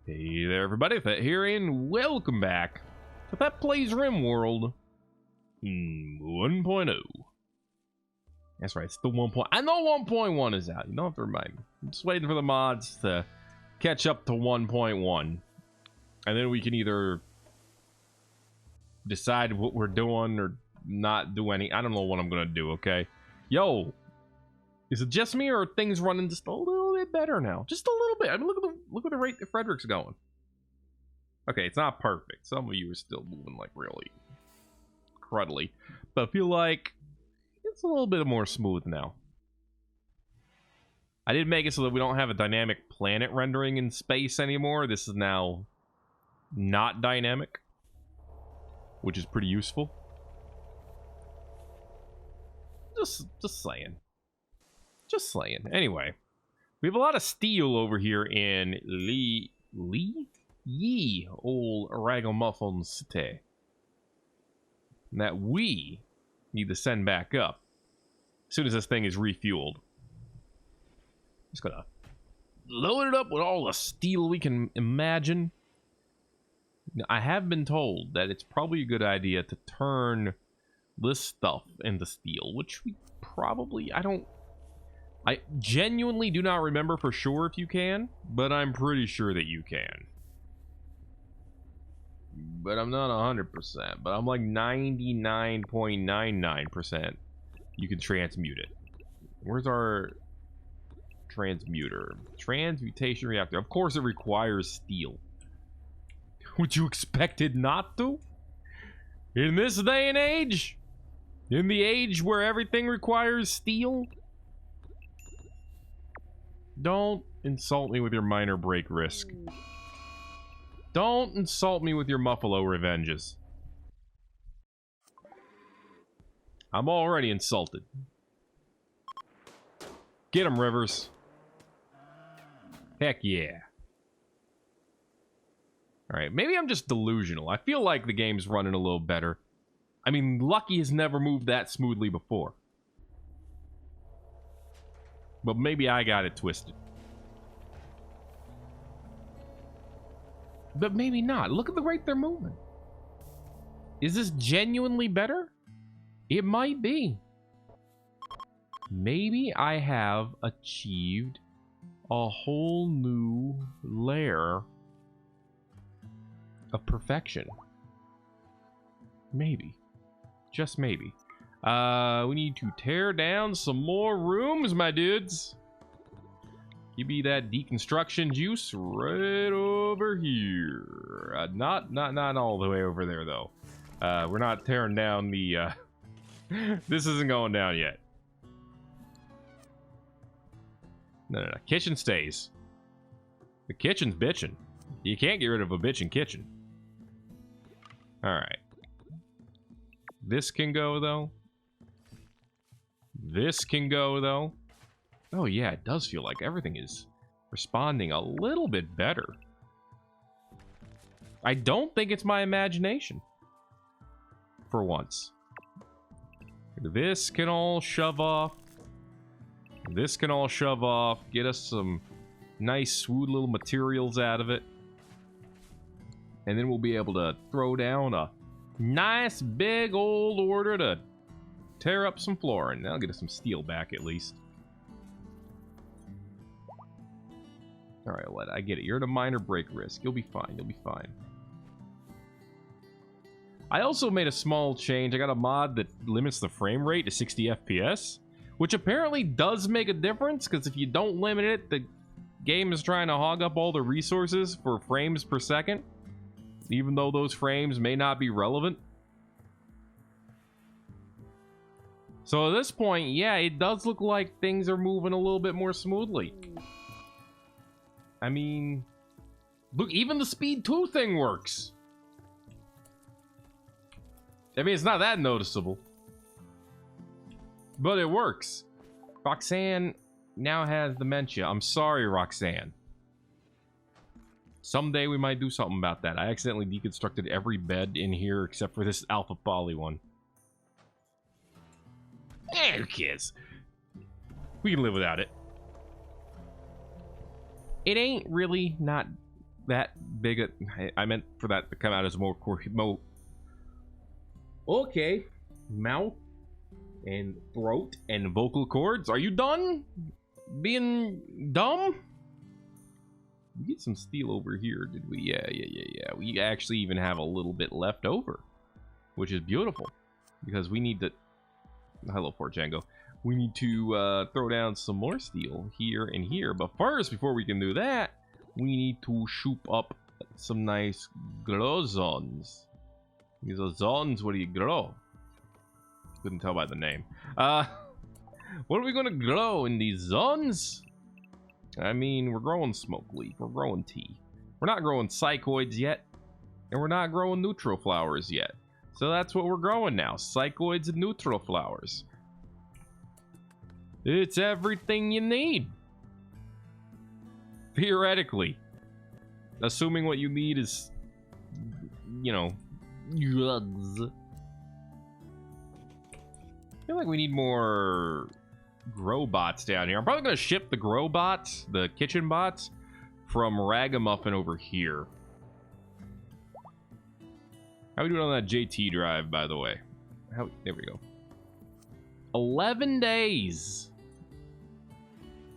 Hey there everybody, Thet here and welcome back to Thet Plays Rimworld 1.0. That's right, it's the 1. I know 1.1 is out, you don't have to remind me. I'm just waiting for the mods to catch up to 1.1. And then we can either decide what we're doing or not do any. I don't know what I'm gonna do, okay? Yo! Is it just me or are things running just a little bit better now? Just a little bit. I mean, look at the rate that Frederick's going. Okay, it's not perfect. Some of you are still moving like really cruddly, but I feel like it's a little bit more smooth now. I did make it so that we don't have a dynamic planet rendering in space anymore. This is now not dynamic, which is pretty useful. Just saying. Just saying. Anyway, we have a lot of steel over here in Ye old Ragamuffin City that we need to send back up as soon as this thing is refueled. Just gonna load it up with all the steel we can imagine. I have been told that it's probably a good idea to turn this stuff into steel, which we probably, I genuinely do not remember for sure if you can, but I'm pretty sure that you can. But I'm not 100%, but I'm like 99.99% you can transmute it. Where's our transmuter? Transmutation reactor. Of course it requires steel. Would you expect it not to? In this day and age? In the age where everything requires steel? Don't insult me with your minor break risk. Don't insult me with your Muffalo revenges. I'm already insulted. Get him, Rivers. Heck yeah. Alright, maybe I'm just delusional. I feel like the game's running a little better. I mean, Lucky has never moved that smoothly before. But maybe I got it twisted. But maybe not. Look at the rate they're moving. Is this genuinely better? It might be. Maybe I have achieved a whole new layer of perfection. Maybe. Just maybe. We need to tear down some more rooms, my dudes. Give me that deconstruction juice right over here. Not all the way over there, though. We're not tearing down the, this isn't going down yet. No. Kitchen stays. The kitchen's bitching. You can't get rid of a bitchin' kitchen. Alright. This can go, though. This can go, though. Oh, yeah, it does feel like everything is responding a little bit better. I don't think it's my imagination. For once. This can all shove off. This can all shove off. Get us some nice, smooth little materials out of it. And then we'll be able to throw down a nice big old order to tear up some flooring. That'll get us some steel back at least. Alright, I get it. You're at a minor break risk. You'll be fine. You'll be fine. I also made a small change. I got a mod that limits the frame rate to 60 FPS, which apparently does make a difference, because if you don't limit it, the game is trying to hog up all the resources for frames per second, even though those frames may not be relevant. So at this point, yeah, it does look like things are moving a little bit more smoothly. I mean, look, even the speed 2 thing works. I mean, it's not that noticeable, but it works. Roxanne now has dementia. I'm sorry, Roxanne. Someday we might do something about that. I accidentally deconstructed every bed in here except for this Alpha Poly one. Eh, who cares? We can live without it. It ain't really not that big. I meant for that to come out as more okay, mouth and throat and vocal cords. Are you done being dumb? We get some steel over here, did we? Yeah. We actually even have a little bit left over, which is beautiful because we need to. Hello, Fort Django. We need to throw down some more steel here and here. But first, before we can do that, we need to shoot up some nice glow zones. These are zones where you glow. Couldn't tell by the name. What are we gonna grow in these zones? I mean, we're growing smoke leaf. We're growing tea. We're not growing psychoids yet. And we're not growing neutral flowers yet. So that's what we're growing now. Psychoids and neutral flowers. It's everything you need. Theoretically. Assuming what you need is, you know, drugs. I feel like we need more grow bots down here. I'm probably going to ship the grow bots, the kitchen bots, from Ragamuffin over here. How we doing on that JT drive, by the way? There we go. 11 days.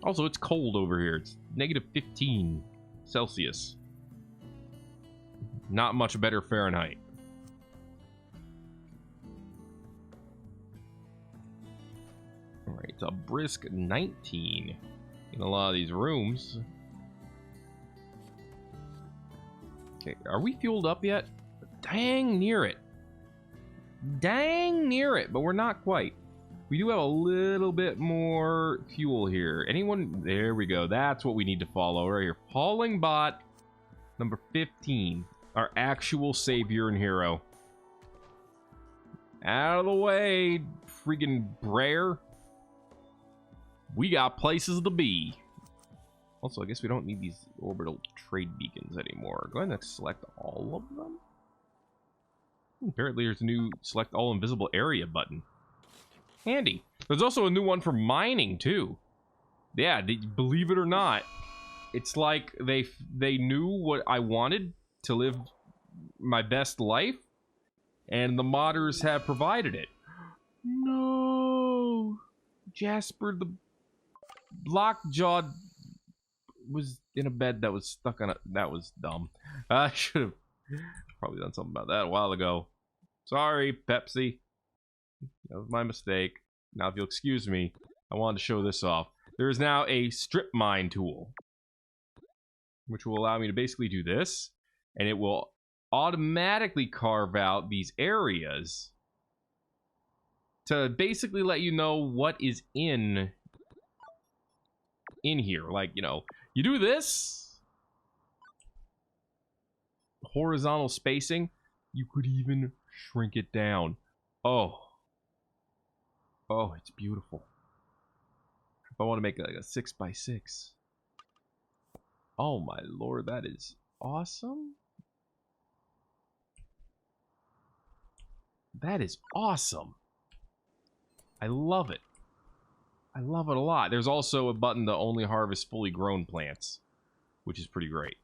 Also, it's cold over here. It's negative 15 Celsius. Not much better Fahrenheit. All right, it's a brisk 19 in a lot of these rooms. Okay, are we fueled up yet? Dang near it. Dang near it, but we're not quite. We do have a little bit more fuel here. Anyone? There we go. That's what we need to follow right here. Falling bot number 15. Our actual savior and hero. Out of the way, freaking Brer. We got places to be. Also, I guess we don't need these orbital trade beacons anymore. Go ahead and select all of them. Apparently there's a new select all invisible area button. Handy. There's also a new one for mining too. Yeah, believe it or not, it's like they knew what I wanted to live my best life, and the modders have provided it. No, Jasper the Lockjaw was in a bed that was stuck on it. That was dumb. I should have probably done something about that a while ago. Sorry, Pepsi. That was my mistake. Now, if you'll excuse me, I wanted to show this off. There is now a strip mine tool, which will allow me to basically do this, and it will automatically carve out these areas to basically let you know what is in here. Like, you know, you do this, horizontal spacing, you could even shrink it down. Oh, it's beautiful. If I want to make it like a 6x6, oh my lord, that is awesome. That is awesome. I love it. I love it a lot. There's also a button to only harvest fully grown plants, which is pretty great.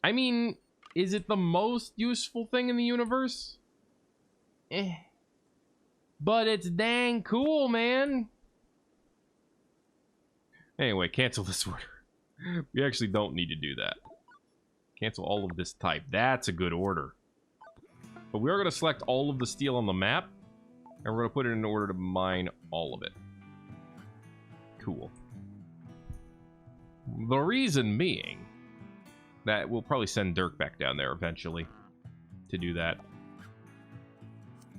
I mean, is it the most useful thing in the universe? But it's dang cool, man. Anyway, cancel this order. We actually don't need to do that. Cancel all of this type. That's a good order. But we are going to select all of the steel on the map, and we're going to put it in order to mine all of it. Cool. The reason being that we'll probably send Dirk back down there eventually to do that.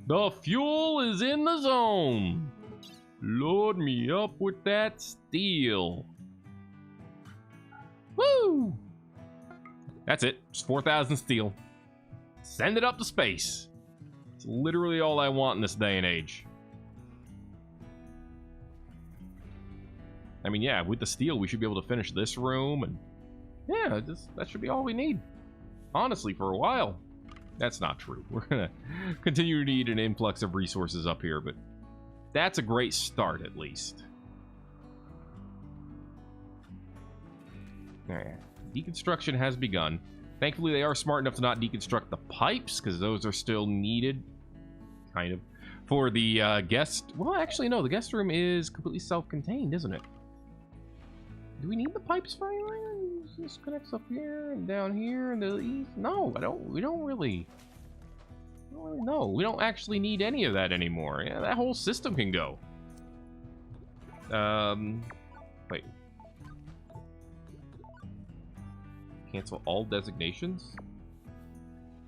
The fuel is in the zone. Load me up with that steel. Woo! That's it. It's 4,000 steel. Send it up to space. It's literally all I want in this day and age. I mean, yeah, with the steel, we should be able to finish this room, and yeah, that should be all we need. Honestly, for a while. That's not true. We're gonna continue to need an influx of resources up here, but that's a great start, at least. Deconstruction has begun. Thankfully, they are smart enough to not deconstruct the pipes, because those are still needed. Kind of. For the guest... Well, actually, no. The guest room is completely self-contained, isn't it? Do we need the pipes for anything? This connects up here and down here and the east. No, I don't. We don't really know. We don't actually need any of that anymore. Yeah, that whole system can go. Wait. Cancel all designations?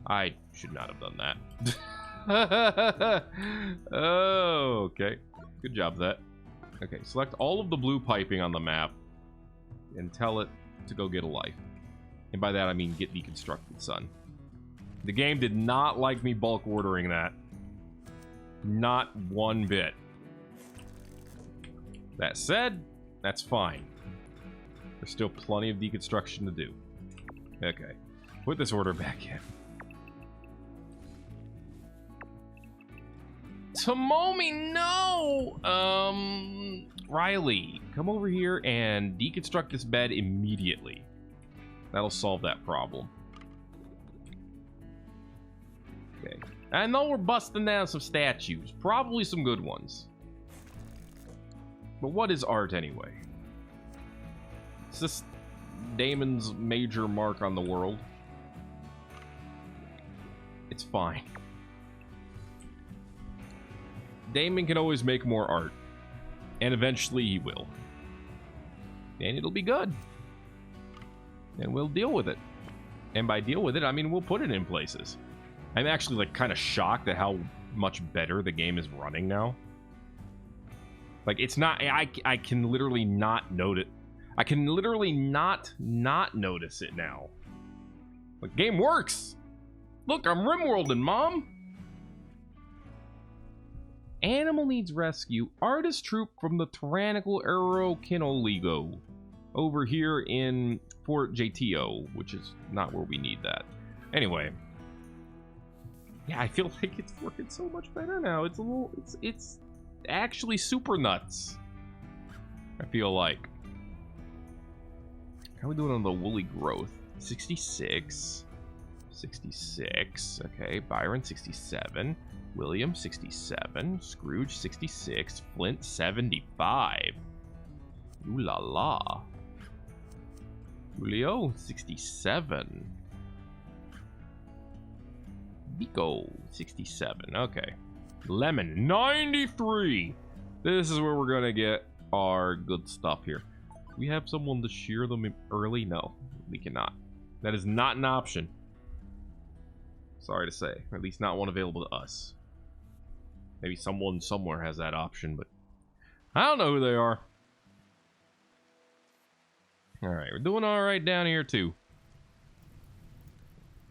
I should not have done that. Oh, okay. Good job, Thet. Okay, select all of the blue piping on the map and tell it to go get a life. And by that I mean get deconstructed, son. The game did not like me bulk ordering that. Not one bit. That said, that's fine. There's still plenty of deconstruction to do. Okay. Put this order back in. Tomomi, no! Riley, come over here and deconstruct this bed immediately. That'll solve that problem. Okay. I know we're busting down some statues. Probably some good ones. But what is art anyway? It's just Damon's major mark on the world. It's fine. Damon can always make more art. And eventually he will. And it'll be good. And we'll deal with it. And by deal with it, I mean we'll put it in places. I'm actually like kind of shocked at how much better the game is running now. Like it's not, I can literally not note it. I can literally not notice it now. Like game works. Look, I'm Rimworlding, Mom. Animal needs rescue. Artist troop from the tyrannical Aerokinoligo over here in Fort JTO, which is not where we need that. Anyway. Yeah, I feel like it's working so much better now. It's a little, it's actually super nuts. I feel like. How are we doing on the woolly growth? 66. 66. Okay, Byron 67. William 67. Scrooge 66. Flint 75. Ooh la la. Julio 67. Biko 67. Okay. Lemon 93. This is where we're gonna get our good stuff here. Do we have someone to shear them early? No, we cannot. That is not an option. Sorry to say, or at least not one available to us. Maybe someone somewhere has that option, but I don't know who they are. All right, we're doing all right down here too.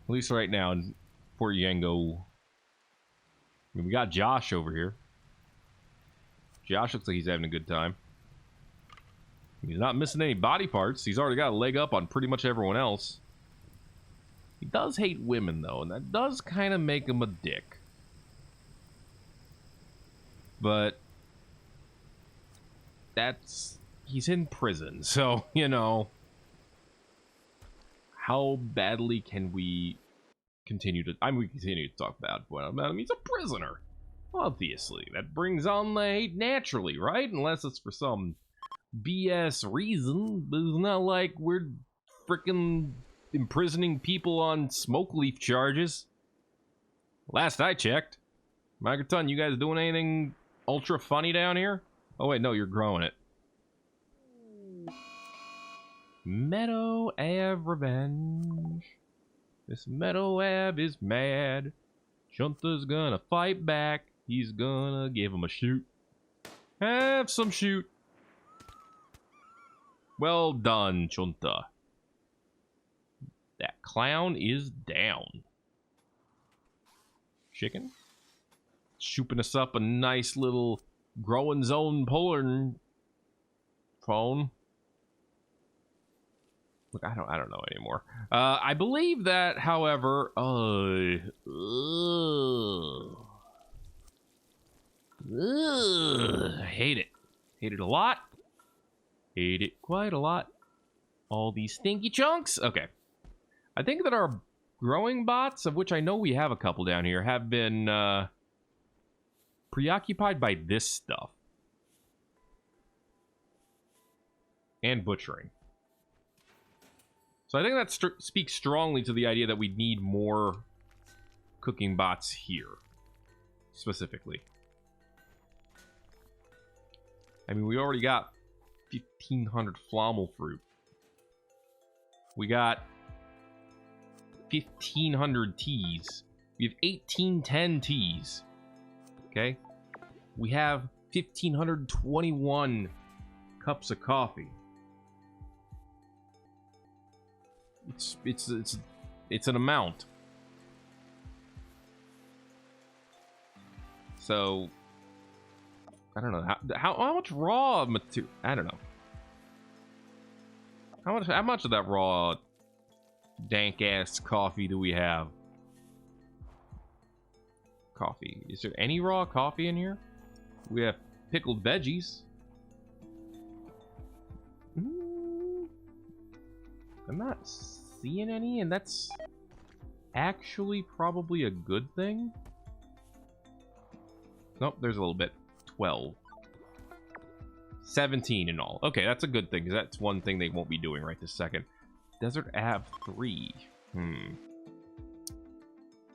At least right now in Fort Yango. I mean, we got Josh over here. Josh looks like he's having a good time. He's not missing any body parts. He's already got a leg up on pretty much everyone else. He does hate women, though, and that does kind of make him a dick. But that's... he's in prison, so, you know... how badly can we continue to... I mean, we continue to talk bad about him. He's a prisoner. Obviously. That brings on the hate naturally, right? Unless it's for some BS reason. But it's not like we're freaking imprisoning people on smoke leaf charges. Last I checked. Microton, you guys doing anything ultra funny down here? Oh wait, no, you're growing it. Meadow Av revenge. This Meadow Av is mad. Chunta's gonna fight back. He's gonna give him a shoot. Have some shoot. Well done, Chunta. That clown is down. Chicken? Shooping us up a nice little growing zone pulling phone. Look, I don't know anymore. I believe that, however, I hate it. Hate it a lot. Hate it quite a lot. all these stinky chunks. Okay. I think that our growing bots, of which I know we have a couple down here, have been preoccupied by this stuff. And butchering. So I think that speaks strongly to the idea that we need more cooking bots here. Specifically. I mean, we already got 1,500 flomal fruit. We got 1,500 teas. We have 1,810 teas. Okay? We have 1,521 cups of coffee. It's an amount. So I don't know how much raw material. I don't know how much of that raw dank ass coffee do we have? Coffee. Is there any raw coffee in here? We have pickled veggies. I'm not seeing any, and that's actually probably a good thing. Nope, there's a little bit. 12. 17 in all. Okay, that's a good thing, because that's one thing they won't be doing right this second. Desert Ave 3.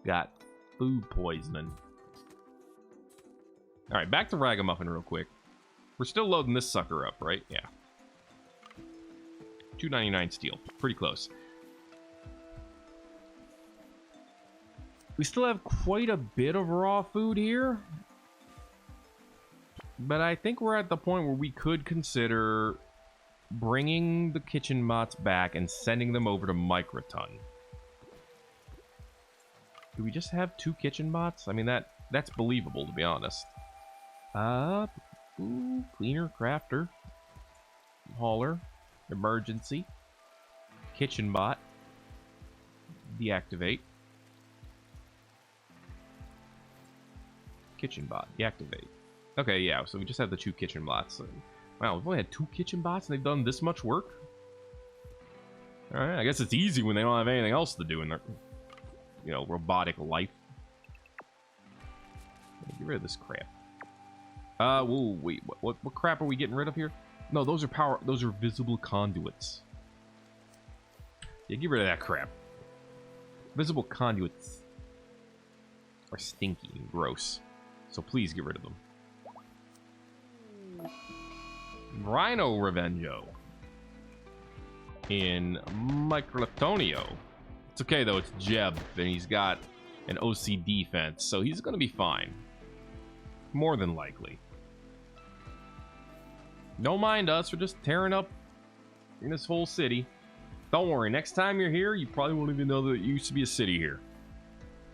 Got food poisoning. Alright, back to Ragamuffin real quick. We're still loading this sucker up, right? Yeah. 299 steel. Pretty close. We still have quite a bit of raw food here. But I think we're at the point where we could consider bringing the kitchen bots back and sending them over to Microton. Do we just have 2 kitchen bots? I mean, that's believable, to be honest. Cleaner, crafter, hauler, emergency, kitchen bot, deactivate, kitchen bot, deactivate. Okay, yeah, so we just have the 2 kitchen bots. Wow, we've only had 2 kitchen bots and they've done this much work? Alright, I guess it's easy when they don't have anything else to do in their, you know, robotic life. Get rid of this crap. Whoa, wait, what crap are we getting rid of here? No, those are visible conduits. Yeah, get rid of that crap. Visible conduits are stinky and gross. So please get rid of them. Rhino Revengo in Microleptonio. It's okay though, it's Jeb, and he's got an OC defense, so he's gonna be fine. More than likely. Don't mind us, we're just tearing up in this whole city. Don't worry, next time you're here, you probably won't even know that it used to be a city here.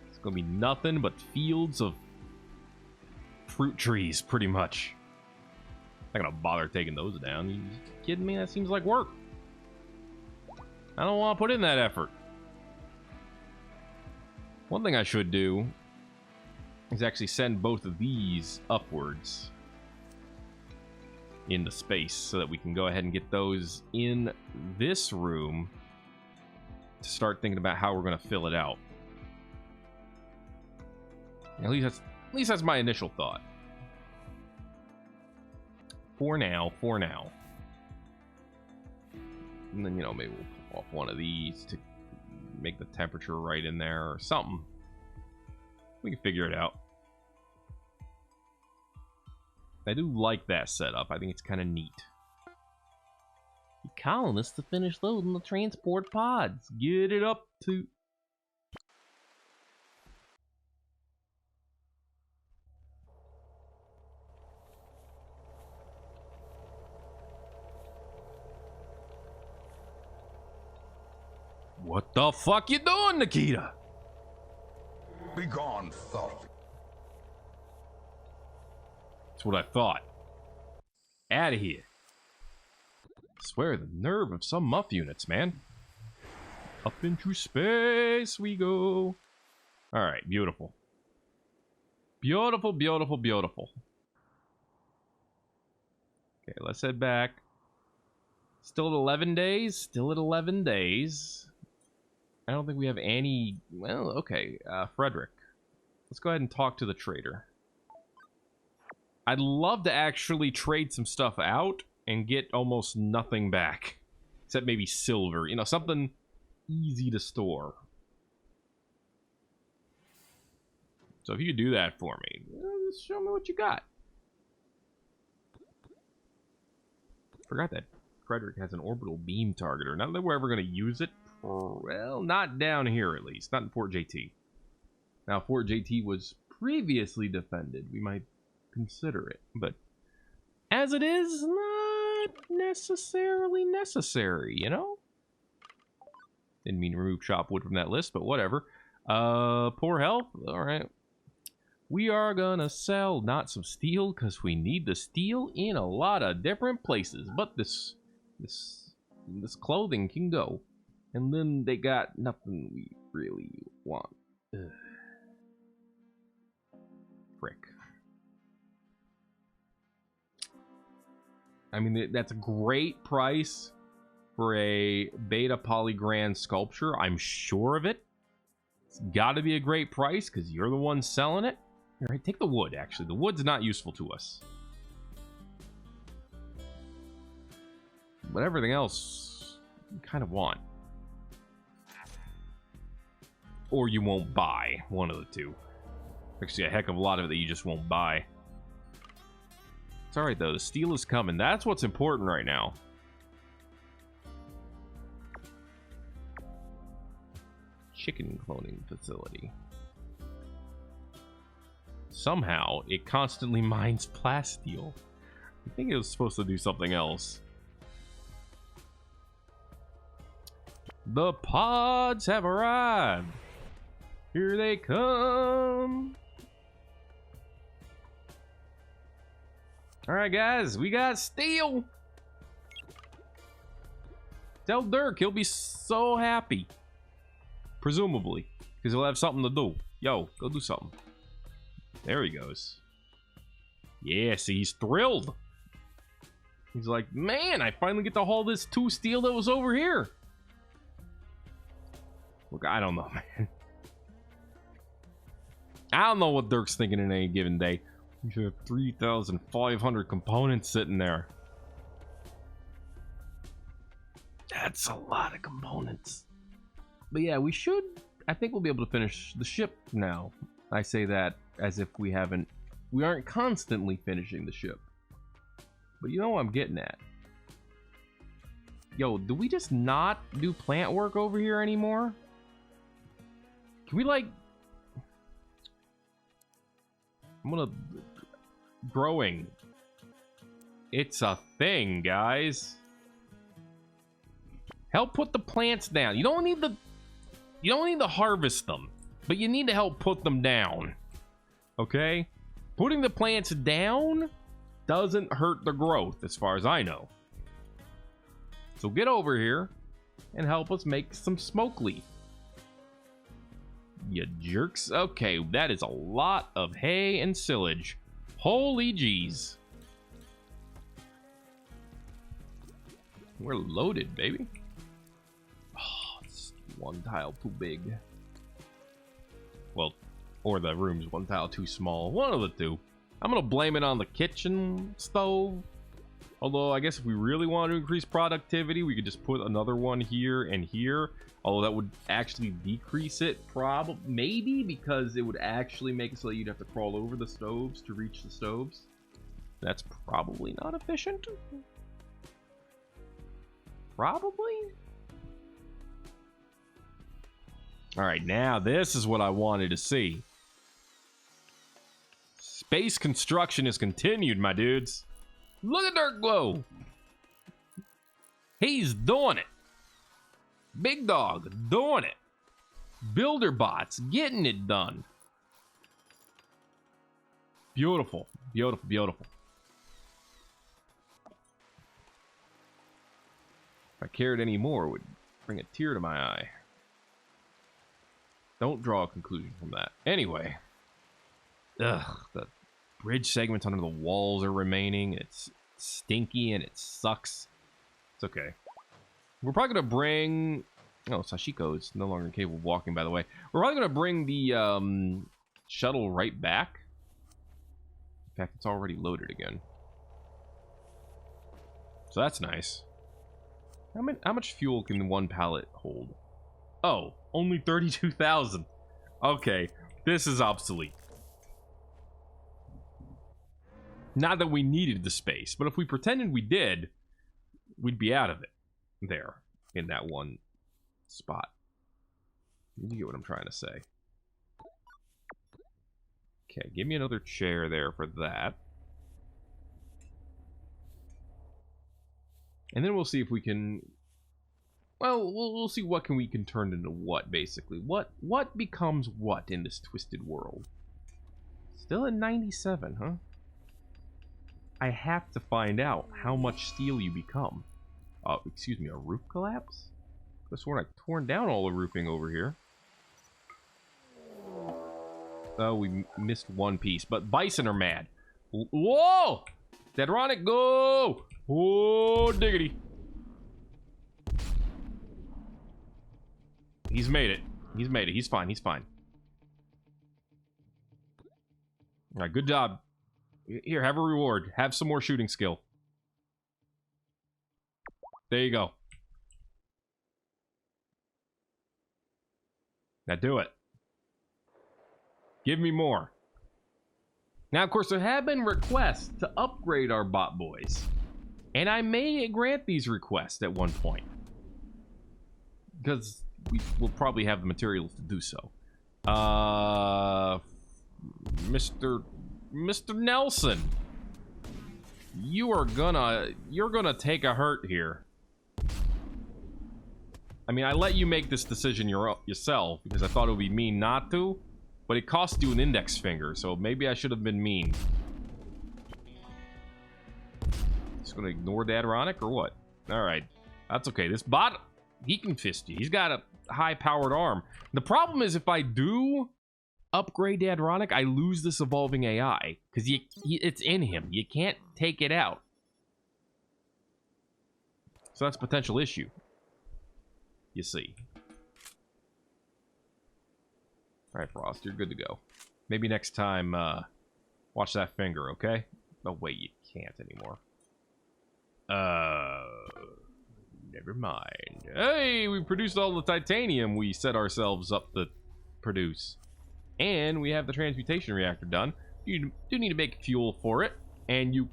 It's gonna be nothing but fields of fruit trees, pretty much. Not gonna bother taking those down. You kidding me? That seems like work. I don't want to put in that effort. One thing I should do is actually send both of these upwards into space so that we can go ahead and get those in this room to start thinking about how we're going to fill it out. At least that's my initial thought. For now. And then, you know, maybe we'll pull off one of these to make the temperature right in there or something. We can figure it out. I do like that setup. I think it's kind of neat. The colonists to finish loading the transport pods. Get it up to... What the fuck you doing, Nikita? Be gone, thought. That's what I thought. Out of here. I swear, the nerve of some muff units, man. Up into space we go. Alright, beautiful. Beautiful, beautiful, beautiful. Okay, let's head back. Still at 11 days? Still at 11 days. I don't think we have any... Well, okay. Frederick. Let's go ahead and talk to the trader. I'd love to actually trade some stuff out and get almost nothing back. Except maybe silver. You know, something easy to store. So if you could do that for me, just show me what you got. Forgot that Frederick has an orbital beam targeter. Not that we're ever going to use it. Well, not down here at least. Not in Fort JT. Now, Fort JT was previously defended. We might consider it. But as it is, not necessarily necessary, you know? Didn't mean to remove chop wood from that list, but whatever. Poor health? Alright. We are gonna sell not some steel, because we need the steel in a lot of different places. But this clothing can go. And then they got nothing we really want. Ugh. Frick. I mean, that's a great price for a beta polygram sculpture. I'm sure of it. It's got to be a great price because you're the one selling it. All right, take the wood, actually. The wood's not useful to us. But everything else, you kind of want. Or you won't buy. One of the two. Actually, a heck of a lot of it that you just won't buy. It's alright, though. The steel is coming. That's what's important right now. Chicken cloning facility. Somehow, it constantly mines plasteel. I think it was supposed to do something else. The pods have arrived. Here they come. Alright, guys. We got steel. Tell Dirk he'll be so happy. Presumably. Because he'll have something to do. Yo, go do something. There he goes. Yeah, see, he's thrilled. He's like, man, I finally get to haul this 2 steel that was over here. Look, I don't know, man. I don't know what Dirk's thinking in any given day. You should have 3,500 components sitting there. That's a lot of components. But yeah, we should... I think we'll be able to finish the ship now. I say that as if we aren't constantly finishing the ship. But you know what I'm getting at. Yo, do we just not do plant work over here anymore? Can we, like... I'm gonna... Growing. It's a thing, guys. Help put the plants down. You don't need to harvest them, but you need to help put them down. Okay? Putting the plants down doesn't hurt the growth, as far as I know. So get over here and help us make some smoke leaf. You jerks. Okay, that is a lot of hay and silage. Holy jeez. We're loaded, baby. Oh, it's 1 tile too big. Well, or the room's 1 tile too small. One of the two. I'm gonna blame it on the kitchen stove. Although, I guess if we really want to increase productivity, we could just put another one here and here. Although that would actually decrease it, maybe, because it would actually make it so that you'd have to crawl over the stoves to reach the stoves. That's probably not efficient. Probably. Alright, now this is what I wanted to see. Space construction is continued, my dudes. Look at Dirk Glow. He's doing it. Big Dog doing it. Builder bots getting it done. Beautiful, beautiful, beautiful. If I cared any more, it would bring a tear to my eye. Don't draw a conclusion from that. Anyway. Ugh, the bridge segments under the walls are remaining. It's stinky and it sucks. okay. We're probably going to bring... Oh, Sashiko is no longer capable of walking, by the way. We're probably going to bring the shuttle right back. In fact, it's already loaded again. So that's nice. How much fuel can one pallet hold? Oh, only 32,000. Okay, this is obsolete. Not that we needed the space, but if we pretended we did, we'd be out of it there in that one spot. You get what I'm trying to say. Okay, give me another chair there for that. And then we'll see if we can... Well, we'll see what we can turn into what, basically. What becomes what in this twisted world? Still at 97, huh? I have to find out how much steel you become. Excuse me, a roof collapse? I could have sworn I torn down all the roofing over here. Oh, we missed one piece. But bison are mad. Whoa! Dedronic, go! Whoa, diggity. He's made it. He's made it. He's fine. He's fine. All right, good job. Here, have a reward. Have some more shooting skill. There you go. Now do it. Give me more. Now, of course, there have been requests to upgrade our bot boys. And I may grant these requests at one point. Because we will probably have the materials to do so. Mr. Nelson. You're gonna take a hurt here. I mean, I let you make this decision yourself because I thought it would be mean not to, but it cost you an index finger, so maybe I should have been mean. Just gonna ignore Dadronic or what? Alright, that's okay. This bot, he can fist you. He's got a high-powered arm. The problem is if I do upgrade Dadronic, I lose this evolving AI, because it's in him. You can't take it out. So that's a potential issue. You see. Alright, Frost, you're good to go. Maybe next time, watch that finger, okay? Oh, wait, you can't anymore. Never mind. Hey, we produced all the titanium we set ourselves up to produce. And we have the transmutation reactor done. You do need to make fuel for it. And you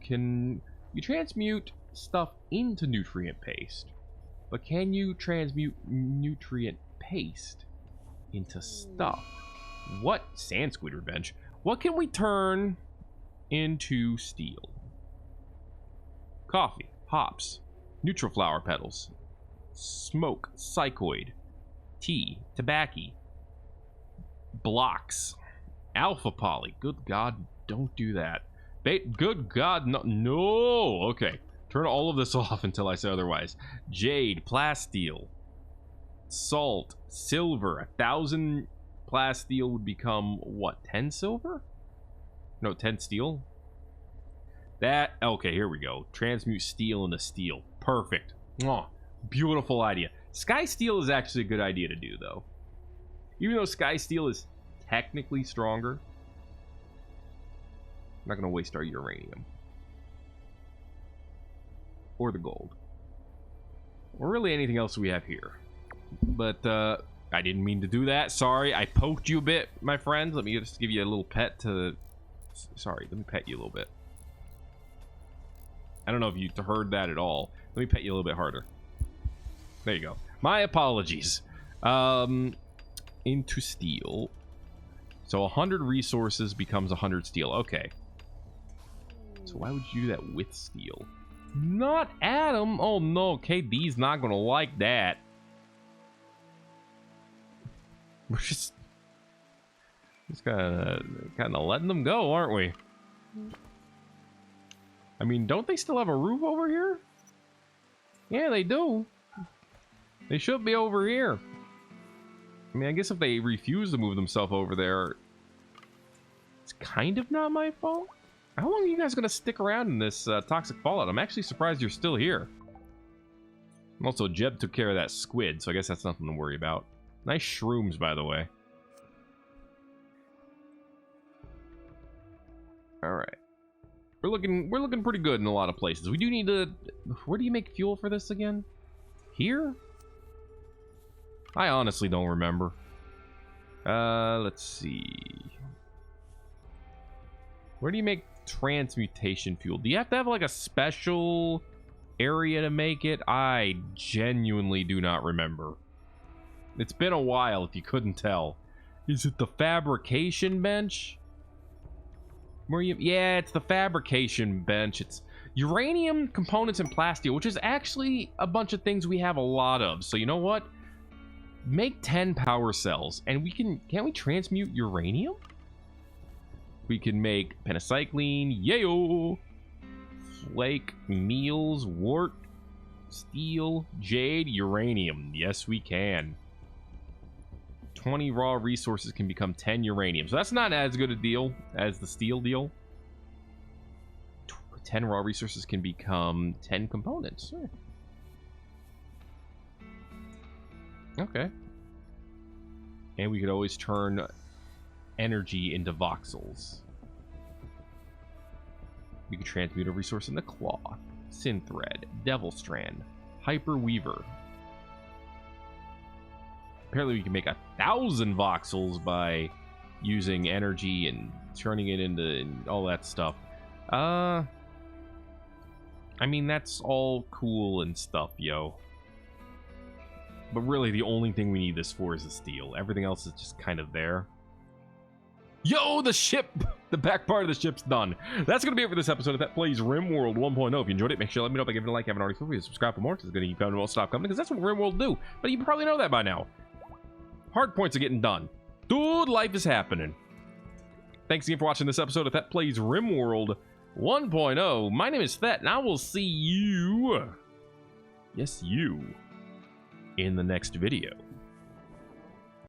transmute stuff into nutrient paste. But can you transmute nutrient paste into stuff? What? Sand squid revenge. What can we turn into steel? Coffee, hops, neutral flower petals, smoke, psychoid, tea, tobacco, blocks, alpha poly. Good God, don't do that. Good God, no. Okay. Turn all of this off until I say otherwise. Jade, plasteel, salt, silver. 1,000 plasteel would become what? 10 silver? No, 10 steel. That okay. Here we go. Transmute steel into steel. Perfect. Oh, beautiful idea. Sky steel is actually a good idea to do, though. Even though sky steel is technically stronger, I'm not going to waste our uranium. Or the gold. Or really anything else we have here. But, I didn't mean to do that. Sorry, I poked you a bit, my friends. Let me just give you a little pet to... Sorry, let me pet you a little bit. I don't know if you heard that at all. Let me pet you a little bit harder. There you go. My apologies. Into steel. So 100 resources becomes 100 steel. Okay. So why would you do that with steel? Not Adam. Oh no, KD's not gonna like that. We're just kind of letting them go, aren't we? I mean, don't they still have a roof over here? Yeah, they do. They should be over here. I mean, I guess if they refuse to move themselves over there, it's kind of not my fault. How long are you guys going to stick around in this toxic fallout? I'm actually surprised you're still here. Also, Jeb took care of that squid, so I guess that's nothing to worry about. Nice shrooms, by the way. Alright. We're looking pretty good in a lot of places. We do need to... Where do you make fuel for this again? Here? I honestly don't remember. Let's see. Where do you make transmutation fuel? Do you have to have like a special area to make it? I genuinely do not remember. It's been a while if you couldn't tell. Is it the fabrication bench? Yeah, it's the fabrication bench. It's uranium components and plasteel, which is actually a bunch of things we have a lot of. So you know what? Make 10 power cells, and we can't we transmute uranium? We can make pentacycline, yayo, flake, meals, wart, steel, jade, uranium. Yes, we can. 20 raw resources can become 10 uranium. So that's not as good a deal as the steel deal. 10 raw resources can become 10 components. Sure. Okay. And we could always turn energy into voxels. We could transmute a resource into cloth, synthread, devil strand, hyper weaver. Apparently we can make 1,000 voxels by using energy and turning it into all that stuff. I mean, that's all cool and stuff, yo. But really, the only thing we need this for is the steel. Everything else is just kind of there. Yo, the ship! The back part of the ship's done. That's going to be it for this episode of Thet Plays Rimworld 1.0. If you enjoyed it, make sure to let me know by giving it a like. If you haven't already, feel free to subscribe for more. Because it's going to keep coming. It won't stop coming. Because that's what Rimworld do. But you probably know that by now. Hard points are getting done. Dude, life is happening. Thanks again for watching this episode of Thet Plays Rimworld 1.0. My name is Thet, and I will see you... Yes, you... in the next video.